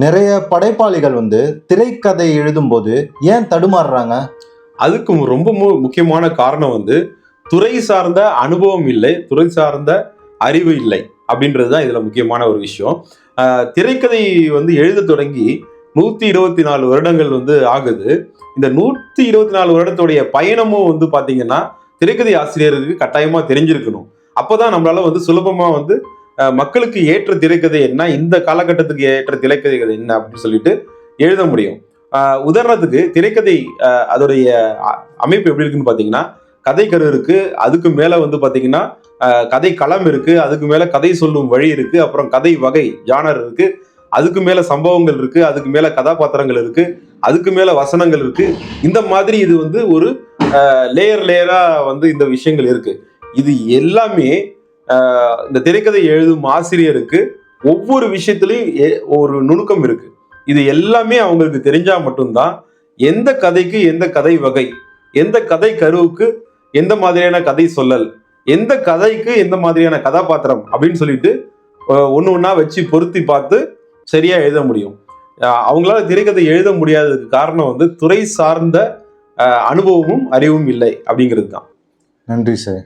நிறைய படைப்பாளிகள் திரைக்கதை எழுதும்போது ஏன் தடுமாறுறாங்க? அதுக்கு ரொம்ப முக்கியமான காரணம் துறை சார்ந்த அனுபவம் இல்லை, துறை சார்ந்த அறிவு இல்லை அப்படின்றதுதான் இதுல முக்கியமான ஒரு விஷயம். திரைக்கதை எழுத தொடங்கி 124 வருடங்கள் ஆகுது. இந்த 124 வருடத்துடைய பயணமும் பாத்தீங்கன்னா திரைக்கதை ஆசிரியருக்கு கட்டாயமா தெரிஞ்சிருக்கணும். அப்பதான் நம்மளால சுலபமா மக்களுக்கு ஏற்ற திரைக்கதை என்ன, இந்த காலகட்டத்துக்கு ஏற்ற திரைக்கதை என்ன அப்படின்னு சொல்லிட்டு எழுத முடியும். உதாரணத்துக்கு திரைக்கதை அதோடைய அமைப்பு எப்படி இருக்குன்னு பாத்தீங்கன்னா, கதை கரு இருக்கு, அதுக்கு மேல பாத்தீங்கன்னா கதை களம் இருக்கு, அதுக்கு மேல கதை சொல்லும் வழி இருக்கு, அப்புறம் கதை வகை ஜானர் இருக்கு, அதுக்கு மேல சம்பவங்கள் இருக்கு, அதுக்கு மேல கதாபாத்திரங்கள் இருக்கு, அதுக்கு மேல வசனங்கள் இருக்கு. இந்த மாதிரி இது ஒரு லேயர் லேயரா இந்த விஷயங்கள் இருக்கு. இது எல்லாமே இந்த திரைக்கதை எழுதும் ஆசிரியருக்கு ஒவ்வொரு விஷயத்திலையும் ஒரு நுணுக்கம் இருக்கு. இது எல்லாமே அவங்களுக்கு தெரிஞ்சா மட்டும்தான் எந்த கதைக்கு எந்த கதை வகை, எந்த கதை கருவுக்கு எந்த மாதிரியான கதை சொல்லல், எந்த கதைக்கு எந்த மாதிரியான கதாபாத்திரம் அப்படின்னு சொல்லிட்டு ஒண்ணு ஒண்ணா வச்சு பொருத்தி பார்த்து சரியா எழுத முடியும். அவங்களால திரைக்கதை எழுத முடியாததுக்கு காரணம் துறை சார்ந்த அனுபவமும் அறிவும் இல்லை அப்படிங்கிறது தான். நன்றி சார்.